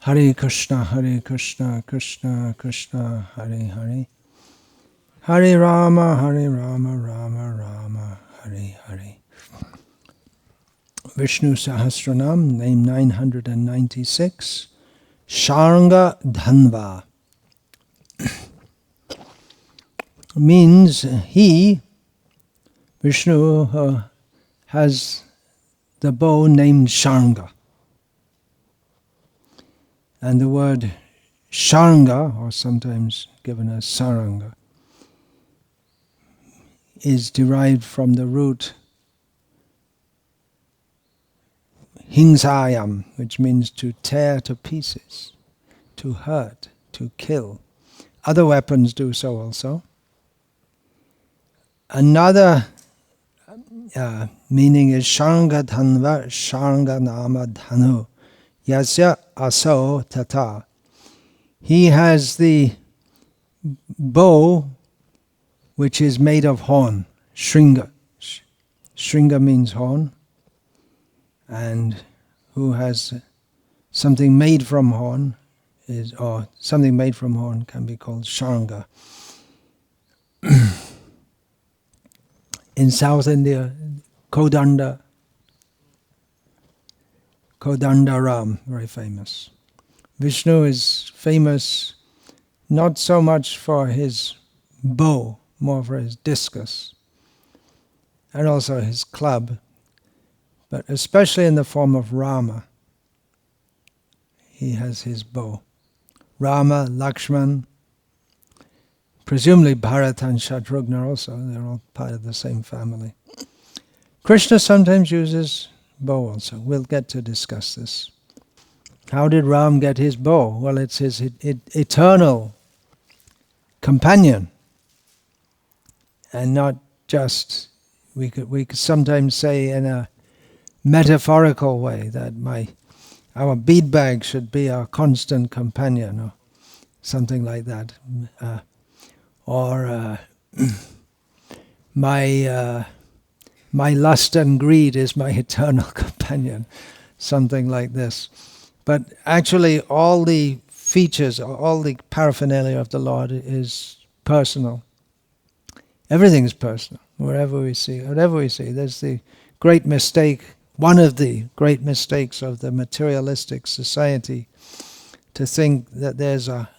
Hare Krishna, Krishna Krishna, Hare Hare. Hare Rama, Rama Rama, Hare Hare. Vishnu Sahasranama, name 996, Sarnga-dhanva. Means he, Vishnu, has the bow named Sarnga. And the word Sarnga, or sometimes given as Saranga, is derived from the root hingsayam, which means to tear to pieces, to hurt, to kill. Other weapons do so also. Another meaning is Sarnga-dhanva, Sarnga-nama dhanu, yasya aso tata. He has the bow which is made of horn, shringa. Shringa means horn. And who has something made from horn something made from horn can be called Sarnga. In South India, Kodandaram, very famous. Vishnu is famous not so much for his bow, more for his discus, and also his club, but especially in the form of Rama. He has his bow. Rama, Lakshman, presumably Bharata and Shatrughna also, they're all part of the same family. Krishna sometimes uses bow also. We'll get to discuss this. How did Ram get his bow? Well, it's his eternal companion, and not just, we could sometimes say in a metaphorical way that our bead bag should be our constant companion, or something like that, my lust and greed is my eternal companion, something like this. But actually, all the features, all the paraphernalia of the Lord is personal. Everything is personal. Whatever we see, there's the great mistake. One of the great mistakes of the materialistic society, to think that there's a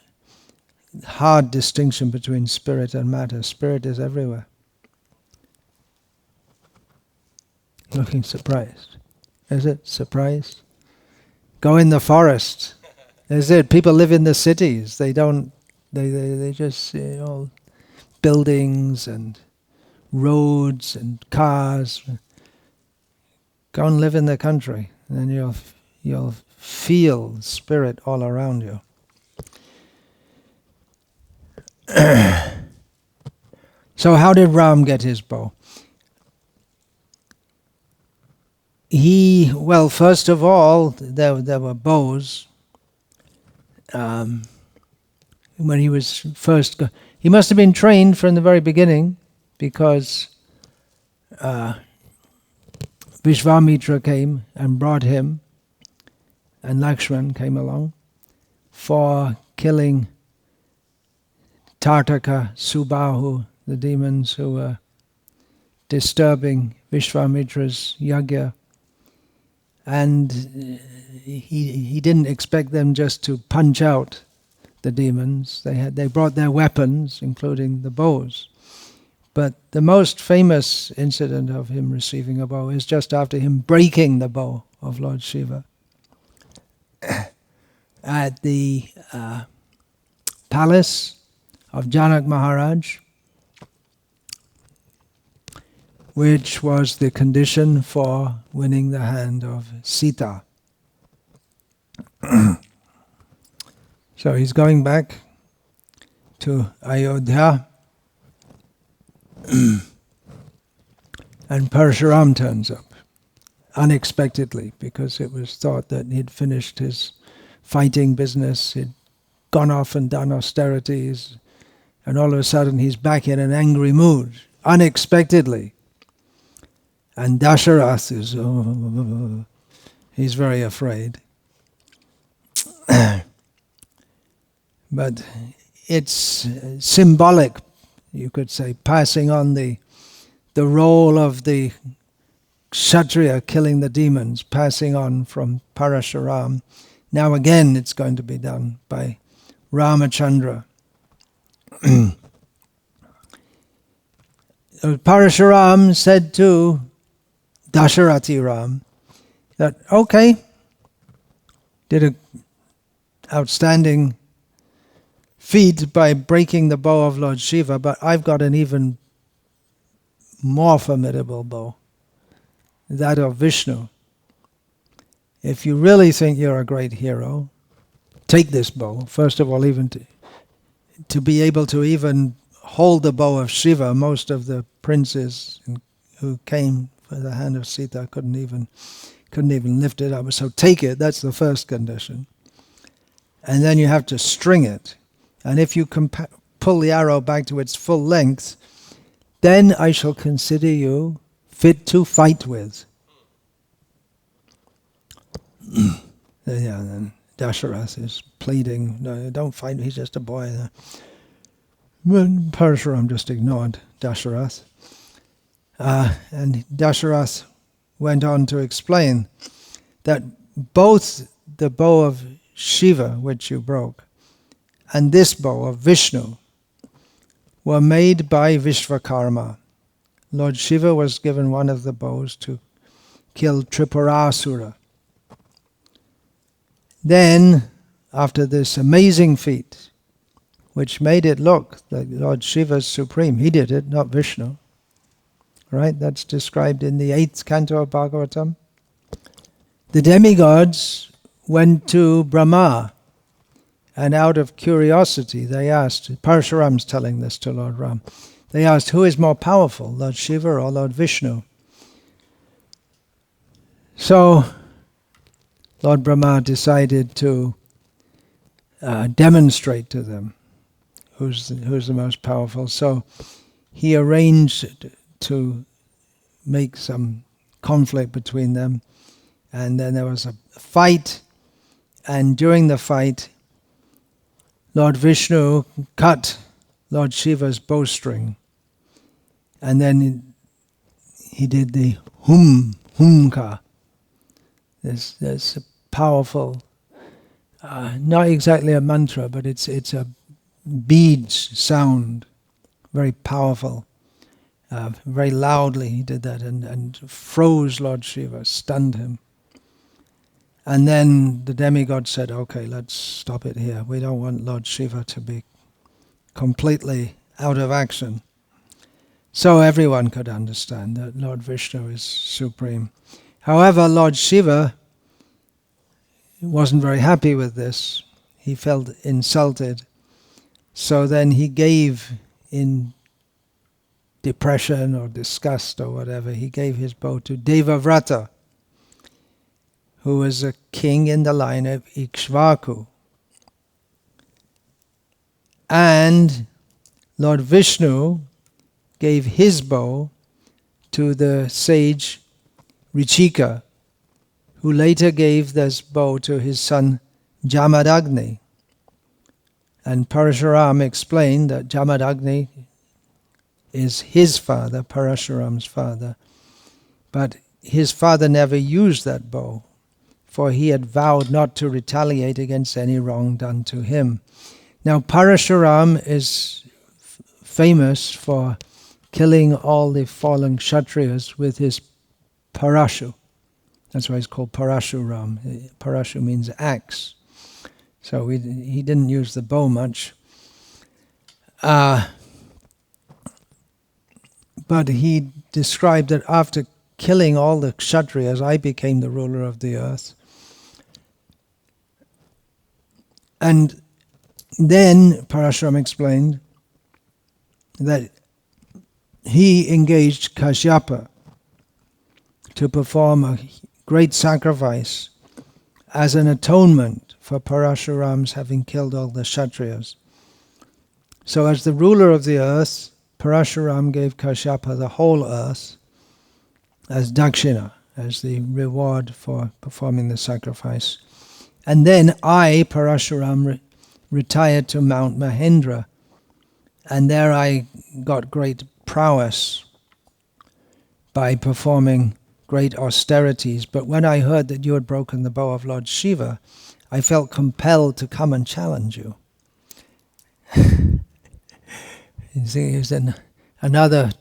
hard distinction between spirit and matter. Spirit is everywhere. Looking surprised. Is it? Surprised? Go in the forest. Is it? People live in the cities. They just see all buildings and roads and cars. Go and live in the country, and then you'll feel spirit all around you. So how did Ram get his bow? First of all, there were bows. When he was first, he must have been trained from the very beginning, because Vishvamitra came and brought him, and Lakshman came along for killing Tartaka, Subahu, the demons who were disturbing Vishvamitra's yajna. And he didn't expect them just to punch out the demons. They brought their weapons, including the bows. But the most famous incident of him receiving a bow is just after him breaking the bow of Lord Shiva at the palace of Janak Maharaj, which was the condition for winning the hand of Sita. So he's going back to Ayodhya, and Parshuram turns up unexpectedly, because it was thought that he'd finished his fighting business, he'd gone off and done austerities, and all of a sudden he's back in an angry mood, unexpectedly. And Dasharath he's very afraid. But it's symbolic, you could say, passing on the role of the Kshatriya killing the demons, passing on from Parashuram. Now again it's going to be done by Ramachandra. Parashuram said to Dasharati Ram that, okay, did an outstanding feat by breaking the bow of Lord Shiva, but I've got an even more formidable bow, that of Vishnu. If you really think you're a great hero, take this bow. First of all, even to be able to even hold the bow of Shiva, most of the princes who came for the hand of Sita couldn't even lift it up. So take it, that's the first condition. And then you have to string it. And if you can pull the arrow back to its full length, then I shall consider you fit to fight with. Then Dasharath is pleading, no, don't fight, he's just a boy. But Parashuram just ignored Dasharath. And Dasharath went on to explain that both the bow of Shiva, which you broke, and this bow of Vishnu were made by Vishvakarma. Lord Shiva was given one of the bows to kill Tripurasura. Then, after this amazing feat, which made it look like Lord Shiva's supreme, he did it, not Vishnu. Right? That's described in the 8th canto of Bhagavatam. The demigods went to Brahma, and out of curiosity they asked, Parashuram's telling this to Lord Ram, they asked, who is more powerful, Lord Shiva or Lord Vishnu? So Lord Brahma decided to demonstrate to them who's the most powerful. So he arranged to make some conflict between them, and then there was a fight, and during the fight Lord Vishnu cut Lord Shiva's bowstring, and then he did the humka. There's a powerful, not exactly a mantra, but it's a beads sound, very powerful, very loudly he did that, and froze Lord Shiva, stunned him. And then the demigod said, okay, let's stop it here. We don't want Lord Shiva to be completely out of action. So everyone could understand that Lord Vishnu is supreme. However, Lord Shiva wasn't very happy with this. He felt insulted. So then he gave, in depression or disgust or whatever, he gave his bow to Devavrata, who was a king in the line of Ikshvaku. And Lord Vishnu gave his bow to the sage Richika, who later gave this bow to his son Jamadagni. And Parashuram explained that Jamadagni is his father, Parashuram's father. But his father never used that bow, for he had vowed not to retaliate against any wrong done to him. Now Parashuram is famous for killing all the fallen Kshatriyas with his Parashu. That's why he's called Parashuram. Parashu means axe. So he didn't use the bow much. But he described that after killing all the Kshatriyas, I became the ruler of the earth. And then Parashuram explained that he engaged Kashyapa to perform a great sacrifice as an atonement for Parashuram's having killed all the Kshatriyas. So as the ruler of the earth, Parashuram gave Kashyapa the whole earth as dakshina, as the reward for performing the sacrifice. And then I, Parashuram, retired to Mount Mahendra, and there I got great prowess by performing great austerities. But when I heard that you had broken the bow of Lord Shiva, I felt compelled to come and challenge you. You see, he's another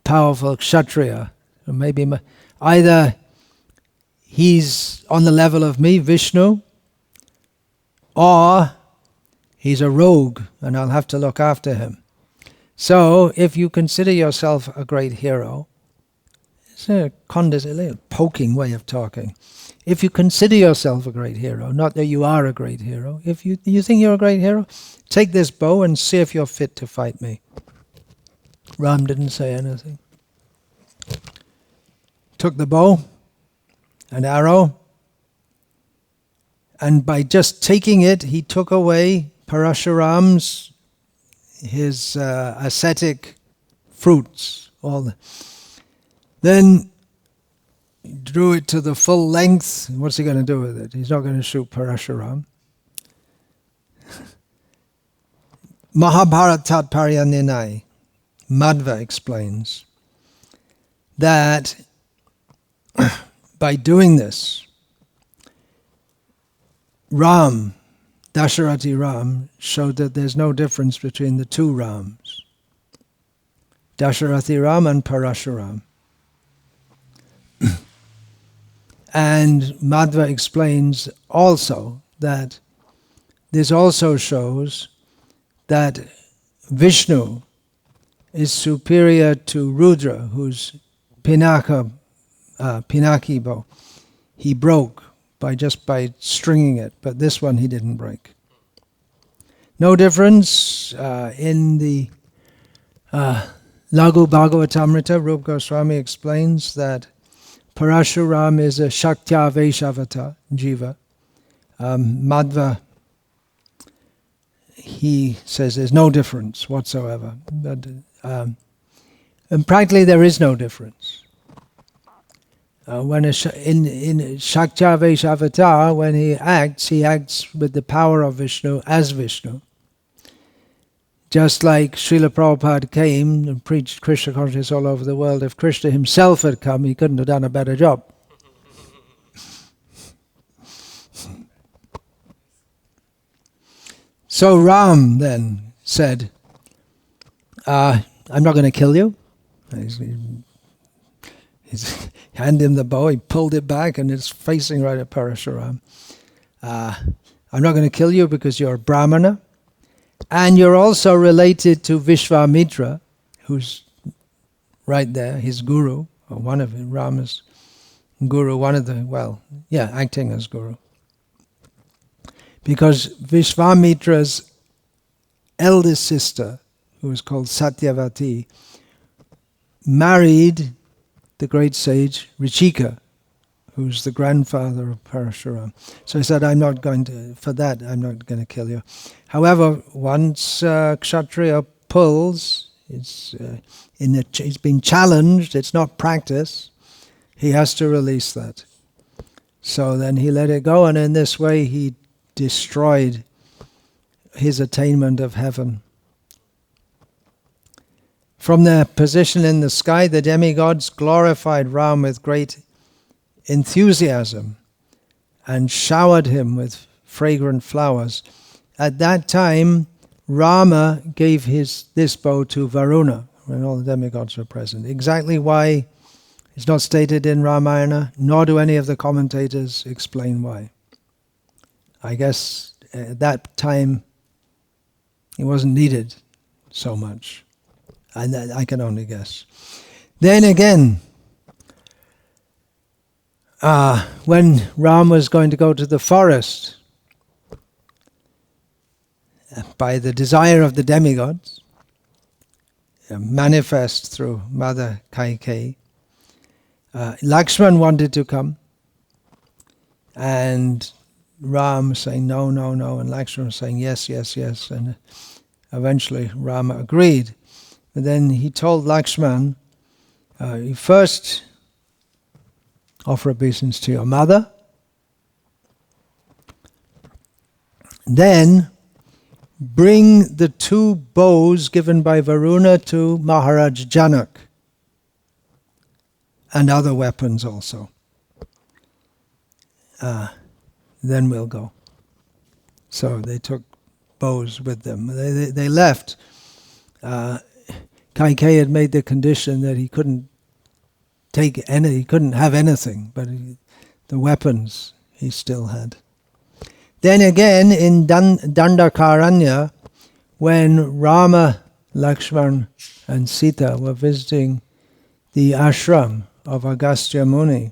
powerful Kshatriya. Maybe either he's on the level of me, Vishnu, or he's a rogue and I'll have to look after him. So if you consider yourself a great hero, it's a condescending, poking way of talking. If you consider yourself a great hero, not that you are a great hero, if you think you're a great hero, take this bow and see if you're fit to fight me. Ram didn't say anything. Took the bow, an arrow, and by just taking it, he took away Parashuram's, his ascetic fruits. Then drew it to the full length. What's he going to do with it? He's not going to shoot Parashuram. Mahabharatat Paryaninai, Madhva explains that by doing this, Ram, Dasharati Ram, showed that there's no difference between the two Rams, Dasharati Ram and Parashuram. And Madhva explains also that this also shows that Vishnu is superior to Rudra, whose Pinaki bow he broke by stringing it, but this one he didn't break. No difference in the Laghu Bhagavatamrita. Rupa Goswami explains that Parashuram is a Shaktya Vaishavata Jiva. Madhva, he says there's no difference whatsoever. But, and practically there is no difference. When in Shaktya Vaishavata, when he acts with the power of Vishnu as Vishnu. Just like Srila Prabhupada came and preached Krishna consciousness all over the world, if Krishna himself had come, he couldn't have done a better job. So Ram then said, I'm not going to kill you. He's handed him the bow, he pulled it back and it's facing right at Parashuram. I'm not going to kill you because you're a Brahmana. And you're also related to Vishvamitra, who's right there, his guru, or one of Rama's guru, acting as guru. Because Vishvamitra's eldest sister, who was called Satyavati, married the great sage Richika, who's the grandfather of Parashuram. So he said, I'm not going to kill you. However, once Kshatriya pulls, it's been challenged, it's not practice, he has to release that. So then he let it go, and in this way he destroyed his attainment of heaven. From their position in the sky, the demigods glorified Ram with great enthusiasm and showered him with fragrant flowers. At that time, Rama gave this bow to Varuna when all the demigods were present. Exactly why it's not stated in Ramayana, nor do any of the commentators explain why. I guess at that time it wasn't needed so much. And I can only guess. Then again, when Ram was going to go to the forest, by the desire of the demigods, manifest through Mother Kaikeyi, Lakshman wanted to come, and Ram saying no, no, no, and Lakshman saying yes, yes, yes, and eventually Rama agreed. But then he told Lakshman, you first offer obeisance to your mother, then bring the 2 bows given by Varuna to Maharaj Janak, and other weapons also. Then we'll go. So they took bows with them. They left. Kaikeyi had made the condition that he couldn't he couldn't have anything, but the weapons he still had. Then again in Dandakaranya, when Rama, Lakshman and Sita were visiting the ashram of Agastya Muni,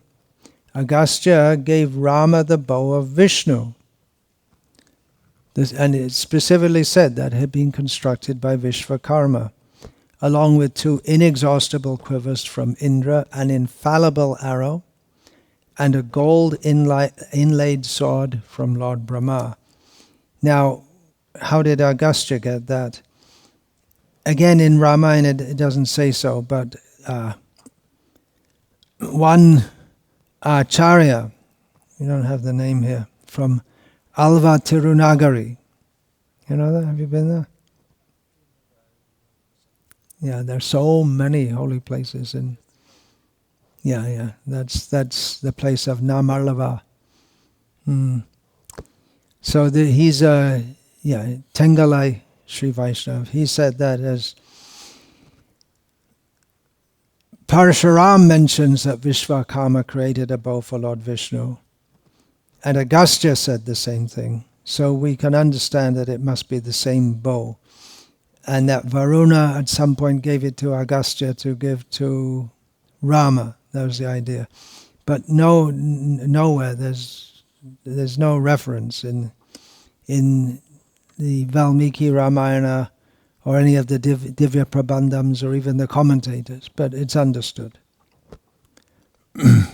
Agastya gave Rama the bow of Vishnu. And it specifically said that had been constructed by Vishvakarma, along with 2 inexhaustible quivers from Indra, an infallible arrow, and a gold inlaid sword from Lord Brahma. Now, how did Agastya get that? Again, in Ramayana it doesn't say so, but one Acharya, we don't have the name here, from Alva Tirunagari. You know that? Have you been there? Yeah, there's so many holy places in. Yeah. That's the place of Namalava. So he's Tengalai Sri Vaishnav. He said that as Parashuram mentions that Vishvakarma created a bow for Lord Vishnu, and Agastya said the same thing. So we can understand that it must be the same bow, and that Varuna at some point gave it to Agastya to give to Rama. That was the idea. But nowhere there's no reference in the Valmiki Ramayana or any of the Divya Prabandhams or even the commentators, but it's understood. In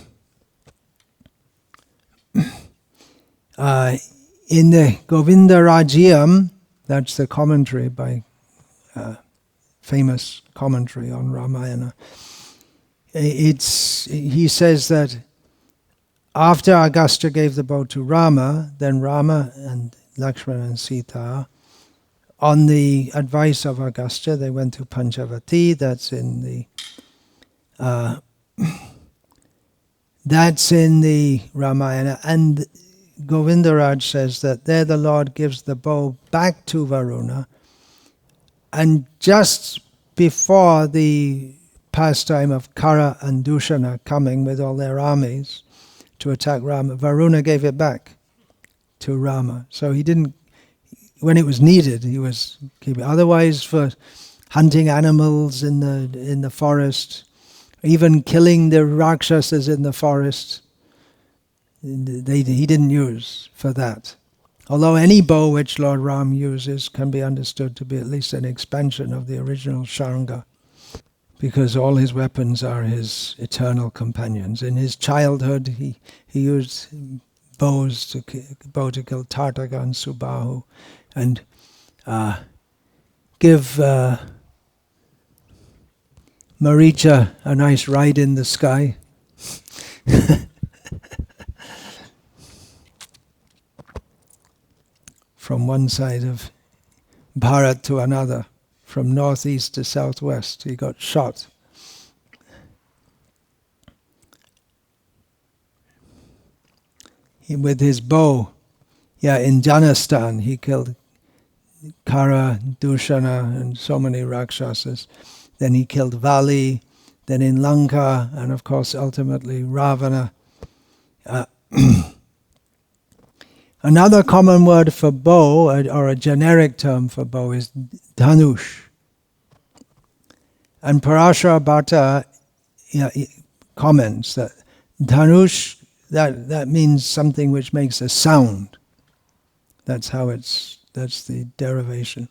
the Govinda Rajyam, that's the commentary by famous commentary on Ramayana. He says that after Agastya gave the bow to Rama, then Rama and Lakshmana and Sita, on the advice of Agastya, they went to Panchavati. That's in the Ramayana, and Govindaraj says that there the Lord gives the bow back to Varuna, and just before the pastime of Kara and Dushana coming with all their armies to attack Rama, Varuna gave it back to Rama. So he didn't, when it was needed, he was keeping. Otherwise, for hunting animals in the forest, even killing the Rakshasas in the forest, he didn't use for that. Although any bow which Lord Ram uses can be understood to be at least an expansion of the original Sarnga, because all his weapons are his eternal companions. In his childhood, he used bow to kill Tartaka and Subahu, and give Maricha a nice ride in the sky. From one side of Bharat to another, from northeast to southwest, he got shot. With his bow, in Janastan, he killed Kara, Dushana, and so many Rakshasas. Then he killed Vali, then in Lanka, and of course ultimately Ravana. Another common word for bow, or a generic term for bow, is dhanush. And Parashara Bhatta comments that dhanush, that means something which makes a sound. That's the derivation.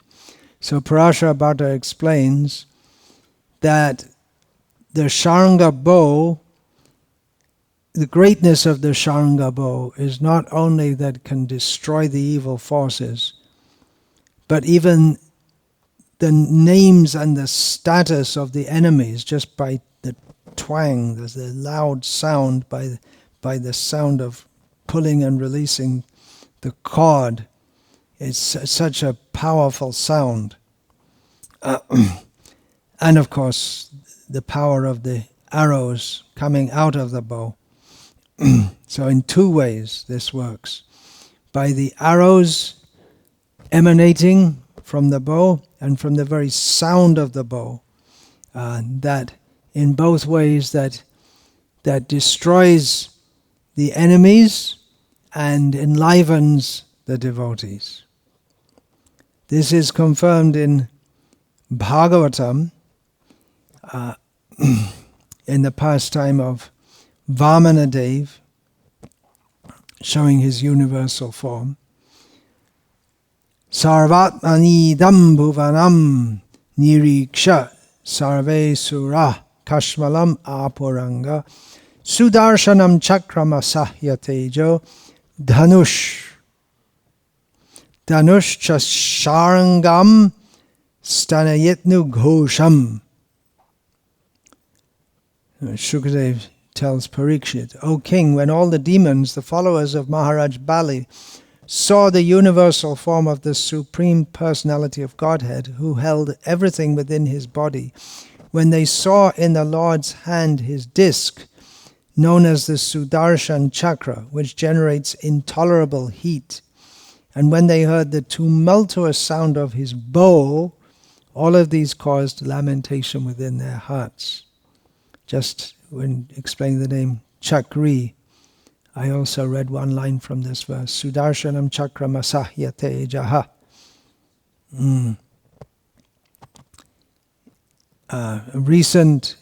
So Parashara Bhatta explains that the Sarnga bow, the greatness of the Sarnga bow is not only that it can destroy the evil forces, but even the names and the status of the enemies, just by the twang, the loud sound, by the sound of pulling and releasing the cord, It's such a powerful sound. And of course, the power of the arrows coming out of the bow. So in two ways this works. By the arrows emanating from the bow and from the very sound of the bow, that in both ways that destroys the enemies and enlivens the devotees. This is confirmed in Bhagavatam, in the pastime of Vamanadev, showing his universal form. Sarvatmanidam bhuvanam niriksha sarve sura kashmalam apuranga sudarshanam chakramasa tejo dhanush chasharangam stanayitnu ghosham. Shukadev tells Parikshit, O king, when all the demons, the followers of Maharaj Bali, saw the universal form of the Supreme Personality of Godhead, who held everything within his body, when they saw in the Lord's hand his disc, known as the Sudarshan Chakra, which generates intolerable heat, and when they heard the tumultuous sound of his bow, all of these caused lamentation within their hearts. Just when explaining the name Chakri, I also read one line from this verse, Sudarshanam chakramasahyate jaha. A recent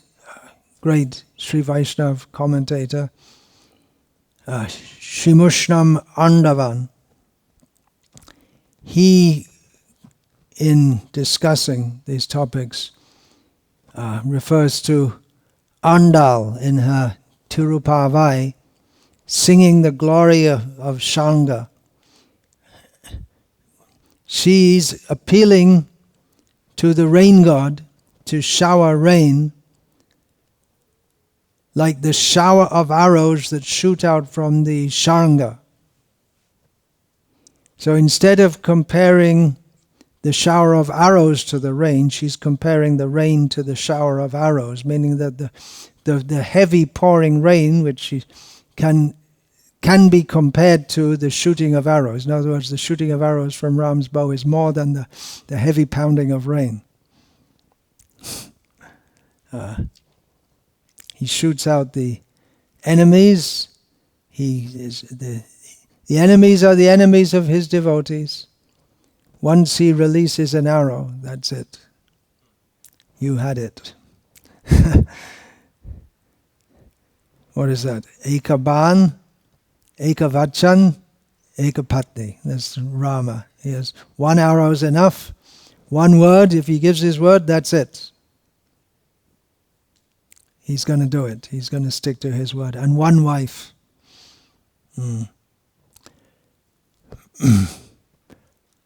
great Sri Vaishnava commentator, Shimushnam Andavan, he, in discussing these topics, refers to Andal in her Tirupavai, singing the glory of Shanga. She's appealing to the rain god to shower rain, like the shower of arrows that shoot out from the Shanga. So instead of comparing the shower of arrows to the rain, she's comparing the rain to the shower of arrows, meaning that the heavy pouring rain, which can be compared to the shooting of arrows. In other words, the shooting of arrows from Ram's bow is more than the heavy pounding of rain. He shoots out the enemies. The enemies are the enemies of his devotees. Once he releases an arrow, that's it. You had it. What is that? Ekaban, Ekavachan, Ekapatni. That's Rama. He has one arrow is enough. One word, if he gives his word, that's it. He's going to do it. He's going to stick to his word. And one wife.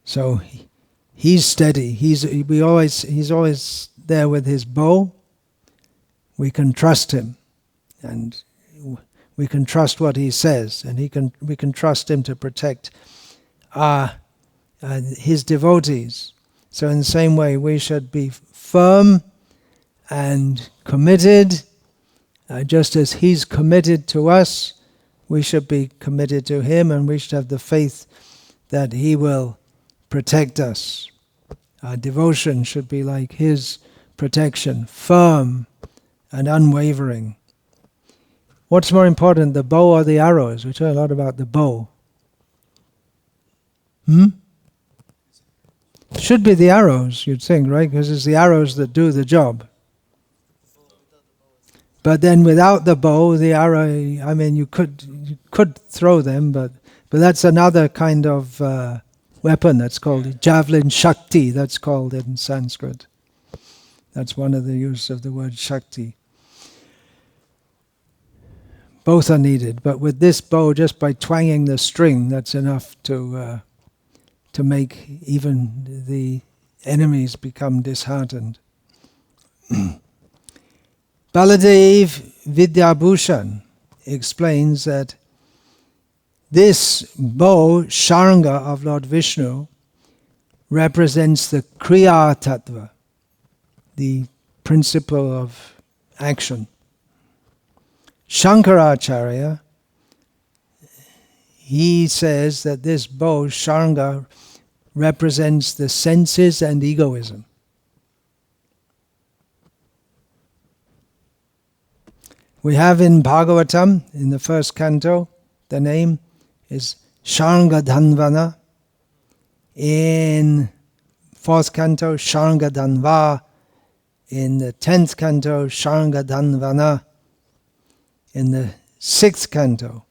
So he's steady. He's always there with his bow. We can trust him, and we can trust what he says, and we can trust him to protect his devotees. So in the same way, we should be firm and committed, just as he's committed to us. We should be committed to him, and we should have the faith that he will protect us. Our devotion should be like his protection, firm and unwavering. What's more important, the bow or the arrows? We talk a lot about the bow. Should be the arrows, you'd think, right? Because it's the arrows that do the job. But then without the bow, the arrow, I mean, you could throw them, but that's another kind of weapon. That's called javelin shakti, that's called in Sanskrit. That's one of the use of the word shakti. Both are needed, but with this bow, just by twanging the string, that's enough to make even the enemies become disheartened. Baladev Vidyabhushan explains that this bow, Sarnga of Lord Vishnu, represents the Kriya Tattva, the principle of action. Shankaracharya, he says that this bow, Sarnga, represents the senses and egoism. We have in Bhagavatam, in the first canto, the name is Sarnga-dhanva. In fourth canto, Sarnga-dhanva. In the 10th canto, Sarnga-dhanvana. In the 6th canto,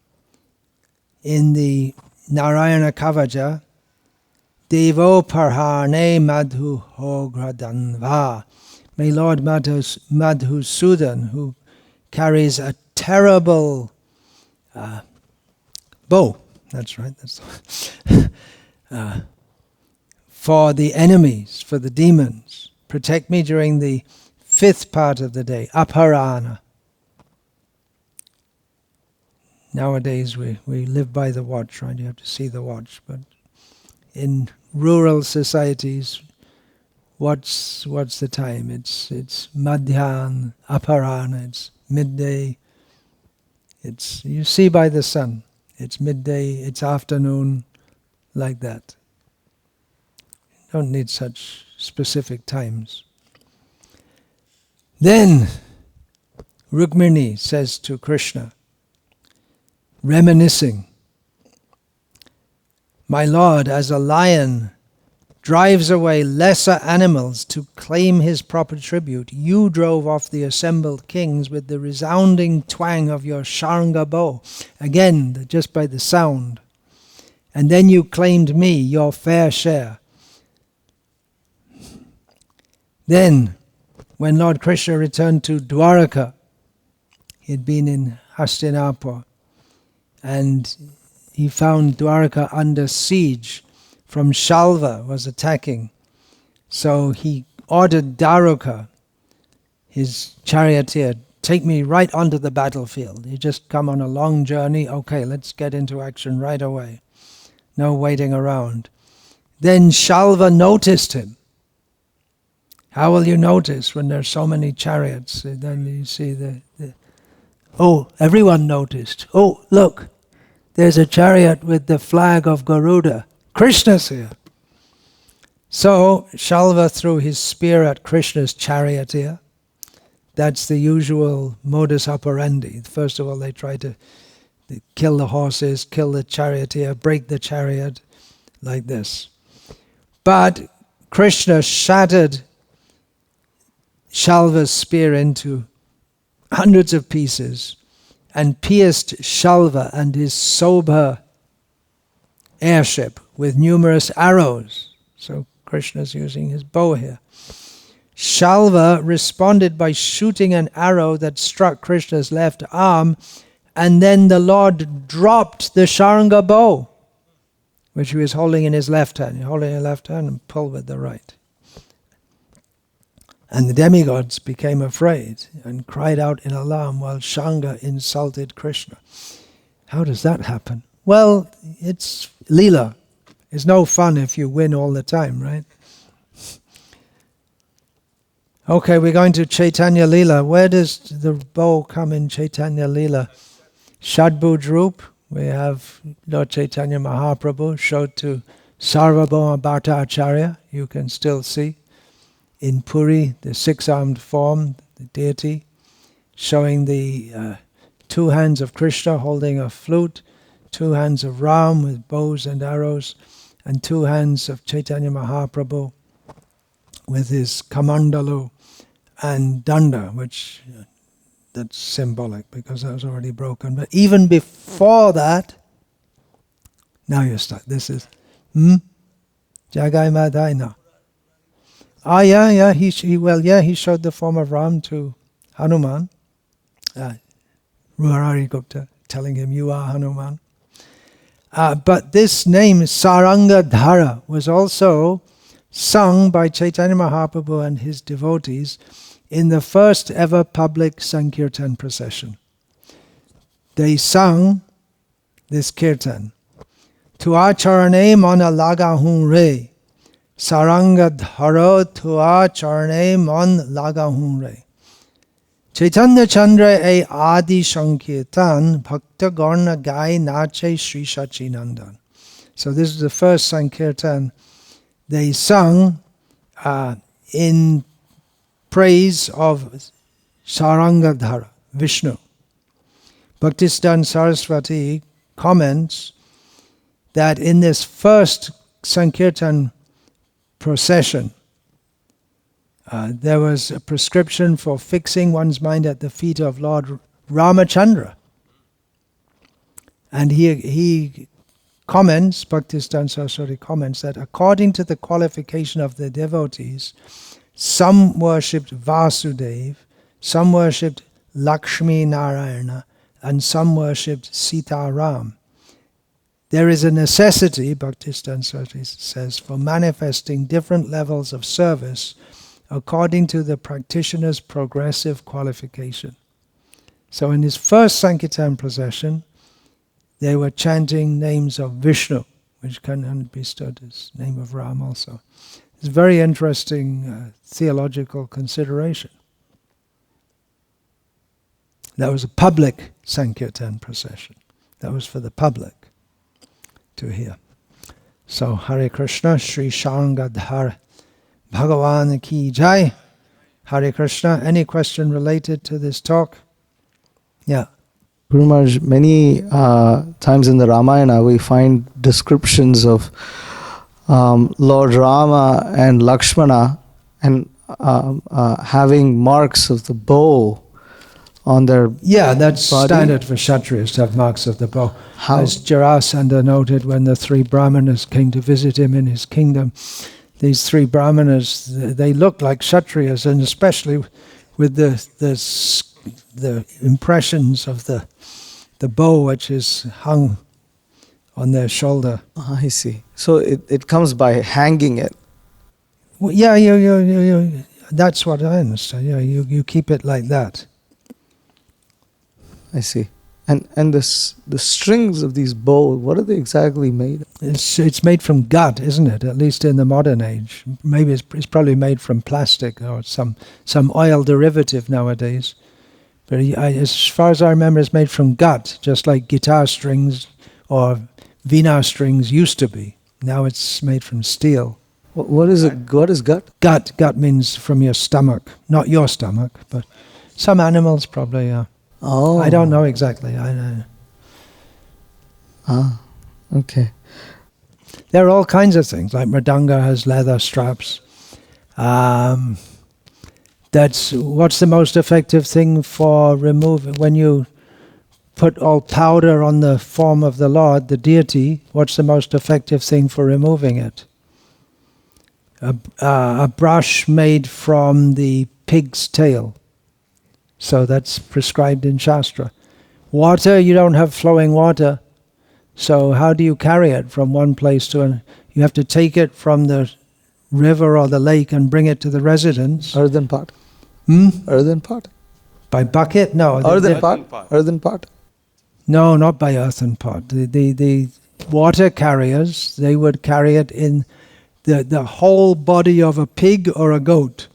in the Narayana Kavaja, Devo Parhane Madhu Hogradhanva. May Lord Madhusudan, who carries a terrible bow, that's right, for the enemies, for the demons, protect me during the 5th part of the day, Aparana. Nowadays we live by the watch, right? You have to see the watch. But in rural societies, what's the time? It's madhyan, aparana, it's midday. It's, you see by the sun. It's midday, it's afternoon, like that. You don't need such specific times. Then Rukmini says to Krishna, reminiscing, my Lord, as a lion drives away lesser animals to claim his proper tribute, you drove off the assembled kings with the resounding twang of your Sarnga bow, again, just by the sound. And then you claimed me, your fair share. Then, when Lord Krishna returned to Dwaraka, he had been in Hastinapur, and he found Dwaraka under siege from Shalva was attacking. So he ordered Daruka, his charioteer, take me right onto the battlefield. You just come on a long journey, okay, let's get into action right away. No waiting around. Then Shalva noticed him. How will you notice when there's so many chariots? Then you see oh, everyone noticed. Oh, look, there's a chariot with the flag of Garuda. Krishna's here. So Shalva threw his spear at Krishna's charioteer. That's the usual modus operandi. First of all, they try to kill the horses, kill the charioteer, break the chariot, like this. But Krishna shattered Shalva's spear into hundreds of pieces and pierced Shalva and his Sobha airship with numerous arrows. So Krishna's using his bow here. Shalva responded by shooting an arrow that struck Krishna's left arm, and then the Lord dropped the Sarnga bow, which he was holding in his left hand. He hold it in his left hand and pull with the right. And the demigods became afraid and cried out in alarm while Sarnga insulted Krishna. How does that happen? Well, it's Leela. It's no fun if you win all the time, right? Okay, we're going to Chaitanya Leela. Where does the bow come in Chaitanya Leela? Shadbhuj Roop. We have Lord Chaitanya Mahaprabhu showed to Sarvabhauma Bhattacharya. You can still see. In Puri, the 6-armed form, the deity, showing the 2 hands of Krishna holding a flute, 2 hands of Ram with bows and arrows, and 2 hands of Chaitanya Mahaprabhu with his kamandalu and danda, which that's symbolic because that was already broken. But even before that, now you start. This is Jagai Madai now. He showed the form of Ram to Hanuman. Ruharari Gupta telling him, you are Hanuman. But this name, Saranga-dhara, was also sung by Chaitanya Mahaprabhu and his devotees in the first ever public Sankirtan procession. They sung this kirtan. Tu acharane mana laga hun re, Saranga-dhara tua charne mon lagahunre. Chaitanya Chandra e adi sankirtan bhakta gorna gai nache Sri Sachinandan. So this is the first sankirtan they sung in praise of Saranga-dhara, Vishnu. Bhaktisiddhanta Saraswati comments that in this first sankirtan procession, there was a prescription for fixing one's mind at the feet of Lord Ramachandra. And he comments, Bhaktisiddhanta Saraswati comments, that according to the qualification of the devotees, some worshipped Vasudeva, some worshipped Lakshmi Narayana, and some worshipped Sita Ram. There is a necessity, Bhaktisiddhanta Saraswati says, for manifesting different levels of service according to the practitioner's progressive qualification. So in his first Sankirtan procession, they were chanting names of Vishnu, which can be understood as name of Ram also. It's a very interesting theological consideration. That was a public Sankirtan procession. That was for the public to hear. So Hare Krishna, Sri Sarnga-dhanva Bhagavan ki jai. Hare Krishna. Any question related to this talk? Yeah. Guru Maharaj, many times in the Ramayana we find descriptions of Lord Rama and Lakshmana and having marks of the bow on their that's body. Standard for Kshatriyas to have marks of the bow. How? As Jarasandha noted when the three Brahmanas came to visit him in his kingdom, these three Brahmanas, they looked like Kshatriyas, and especially with the impressions of the bow which is hung on their shoulder. I see. So it comes by hanging it. Well, yeah, that's what I understand. Yeah, you keep it like that. I see. And the strings of these bows, what are they exactly made of? It's made from gut, isn't it? At least in the modern age. Maybe it's probably made from plastic or some oil derivative nowadays. But as far as I remember, it's made from gut, just like guitar strings or veena strings used to be. Now it's made from steel. What is it? What is gut? Gut means from your stomach. Not your stomach, but some animals probably. Oh. I don't know exactly. I know. Ah, okay. There are all kinds of things, like Mridanga has leather straps. That's what's the most effective thing for removing, when you put all powder on the form of the Lord, the deity, what's the most effective thing for removing it? A brush made from the pig's tail. So that's prescribed in Shastra. Water, you don't have flowing water. So how do you carry it from one place to another? You have to take it from the river or the lake and bring it to the residence. Earthen pot. Earthen pot. By bucket? No. Earthen pot. Earthen pot. No, not by earthen pot. The water carriers, they would carry it in the whole body of a pig or a goat.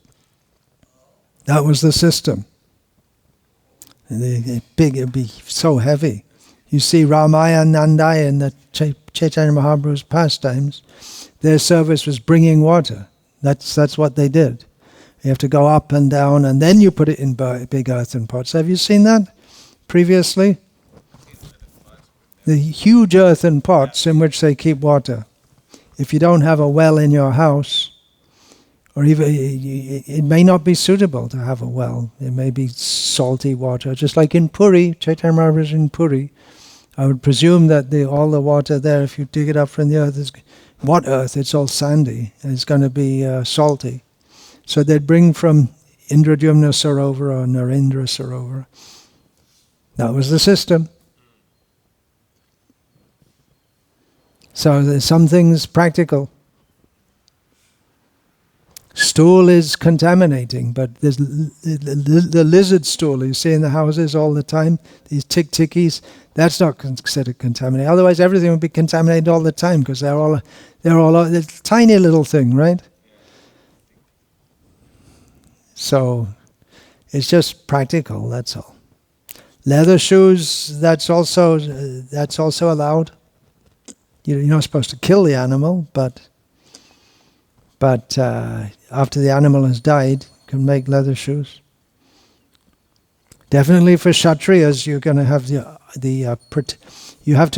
That was the system. The pig would be so heavy. You see Ramaya and Nandaya in the Chaitanya Mahaprabhu's pastimes, their service was bringing water. That's what they did. You have to go up and down, and then you put it in big earthen pots. Have you seen that previously? The huge earthen pots in which they keep water. If you don't have a well in your house, or even it may not be suitable to have a well. It may be salty water, just like in Puri, Chaitanya Mahaprabhu is in Puri. I would presume that all the water there, if you dig it up from the earth, what earth? It's all sandy, and it's going to be salty. So they'd bring from Indradyumna Sarovara or Narendra Sarovara. That was the system. So there's some things practical. stool is contaminating, but there's the lizard stool you see in the houses all the time, these tick-tickies, that's not considered contaminated. Otherwise everything would be contaminated all the time because they're all a tiny little thing, right? So it's just practical, that's all. Leather shoes, that's also allowed. You're not supposed to kill the animal, but after the animal has died, you can make leather shoes. Definitely for Kshatriyas, you're going to have you have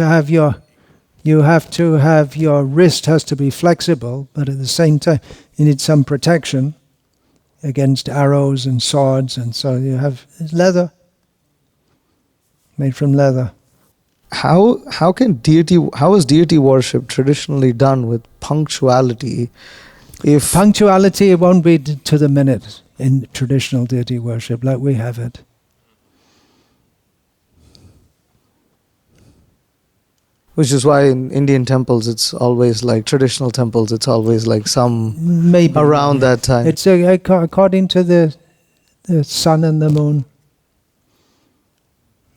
to have your wrist has to be flexible, but at the same time you need some protection against arrows and swords, and so you have leather, made from leather. How is deity worship traditionally done with punctuality? If Punctuality, it won't be to the minute in traditional deity worship like we have it. Which is why in Indian temples it's always like traditional temples, it's always like some Maybe around that time. It's according to the sun and the moon,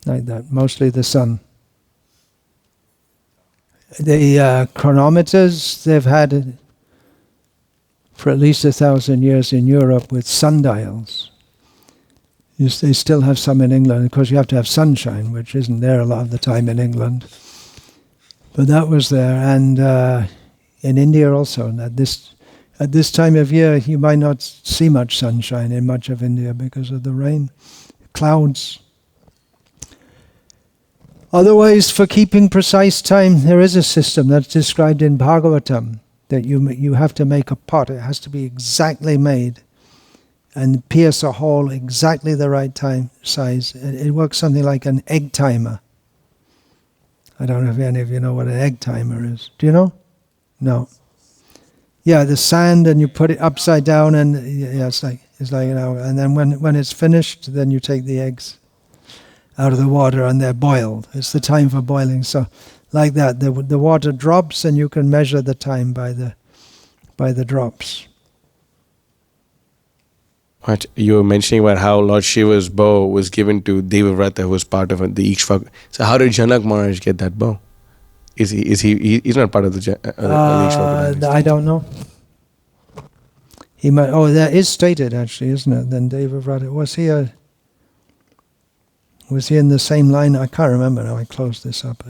like that. Mostly the sun. The chronometers they've had for at least 1,000 years in Europe with sundials. They still have some in England. Of course, you have to have sunshine, which isn't there a lot of the time in England. But that was there, and in India also. And at this time of year, you might not see much sunshine in much of India because of the rain, clouds. Otherwise, for keeping precise time, there is a system that's described in Bhagavatam, that you have to make a pot. It has to be exactly made and pierce a hole exactly the right size. It works something like an egg timer. I don't know if any of you know what an egg timer is. Do you know? No. Yeah, the sand, and you put it upside down, and yeah, it's like and then when it's finished, then you take the eggs out of the water and they're boiled. It's the time for boiling. So like that, the water drops and you can measure the time by the drops. What you were mentioning about how Lord Shiva's bow was given to Devavrata, who was part of the Ikshvaka. So how did Janak Maharaj get that bow? He's not part of the Ikshvaka? I don't know. He might. Oh, that is stated actually, isn't it? Then Devavrata was he in the same line? I can't remember now. I closed this up.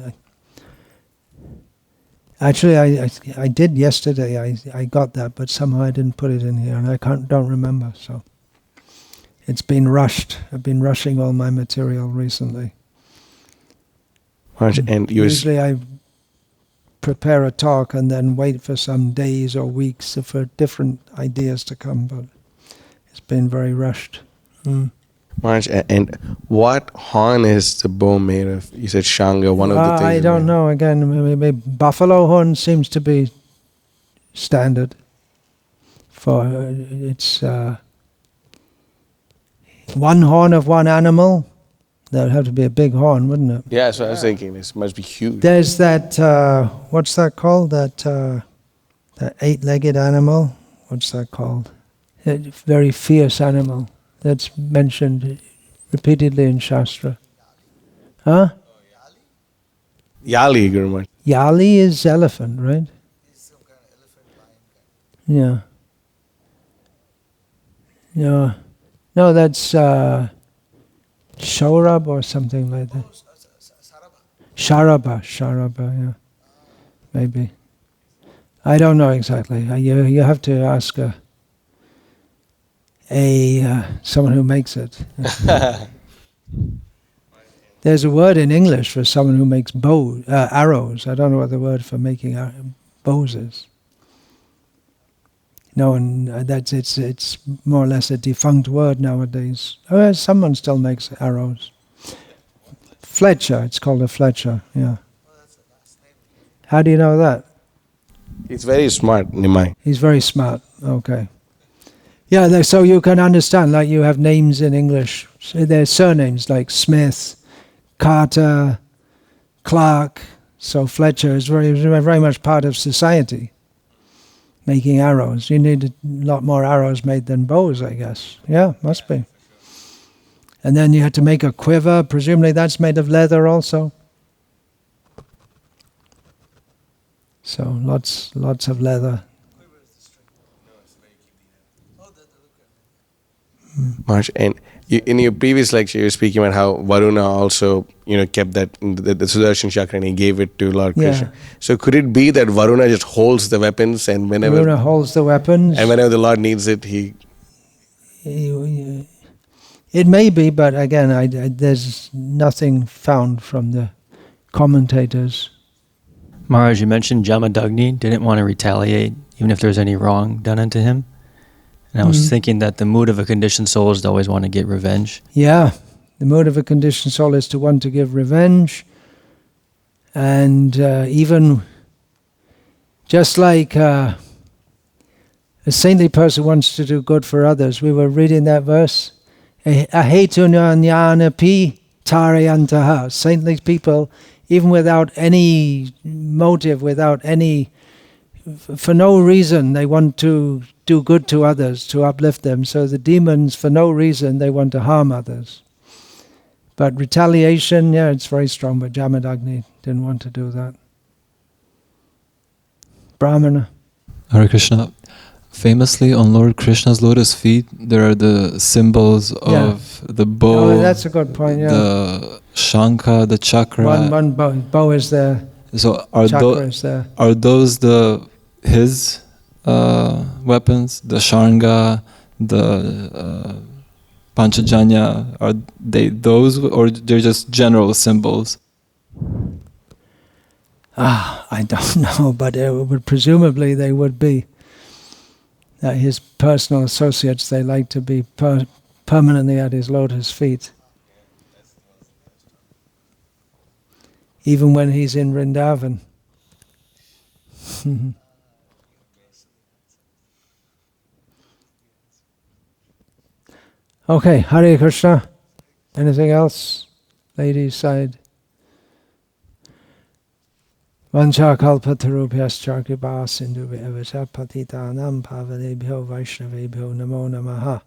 Actually, I did yesterday. I got that, but somehow I didn't put it in here, and I don't remember. So it's been rushed. I've been rushing all my material recently. And usually I prepare a talk and then wait for some days or weeks for different ideas to come, but it's been very rushed. Maharaj, and what horn is the bow made of? You said Shanga, one of the things. I don't know. Again, maybe buffalo horn seems to be standard. For it's one horn of one animal. That would have to be a big horn, wouldn't it? Yeah, so I was thinking this must be huge. There's that. What's that called? That eight-legged animal. What's that called? A very fierce animal. That's mentioned repeatedly in Shastra. Huh? Yali, Guru. Yali is elephant, right? Yeah. No, that's Shaurab or something like that. Sharaba, yeah. Maybe. I don't know exactly. You have to ask someone who makes it. There's a word in English for someone who makes arrows. I don't know what the word for making bows is. No, and it's more or less a defunct word nowadays. Someone still makes arrows. Fletcher, it's called a Fletcher, yeah. How do you know that? He's very smart, Nimai. He's very smart, okay. Yeah, so you can understand, like you have names in English. There's surnames like Smith, Carter, Clark. So Fletcher is very, very much part of society. making arrows. You need a lot more arrows made than bows, I guess. Yeah, must be. And then you had to make a quiver. Presumably that's made of leather also. So lots of leather. Maharaj, and in your previous lecture, you were speaking about how Varuna also, kept that the Sudarshan chakra and he gave it to Lord Krishna. So could it be that Varuna just holds the weapons and whenever Varuna holds the weapons, and whenever the Lord needs it, he it may be, but again, there's nothing found from the commentators. Maharaj, you mentioned Jamadagni didn't want to retaliate, even if there's any wrong done unto him. And I was thinking that the mood of a conditioned soul is to always want to get revenge. Yeah, the mood of a conditioned soul is to want to give revenge. And even just like a saintly person wants to do good for others, we were reading that verse. Ahetuna jnanapi tarayantaha. Saintly people, even without any motive, for no reason, they want to do good to others, to uplift them. So the demons, for no reason, they want to harm others. But retaliation, it's very strong, but Jamadagni didn't want to do that. Brahmana. Hare Krishna. Famously, on Lord Krishna's lotus feet, there are the symbols of the bow. Oh, that's a good point, the shankha, the chakra. One bow is there. So are those his weapons? The sharanga, the panchajanya, are they those, or they're just general symbols? I don't know, but presumably they would be. His personal associates, they like to be permanently at his lotus feet. Even when he's in Vrindavan. Okay, Hare Krishna. Anything else? Ladies' side. Vancha kalpatarubhyascha kripa sindhubhyavasya patitanam pavanebhyo vaishnavebhyo namo namaha.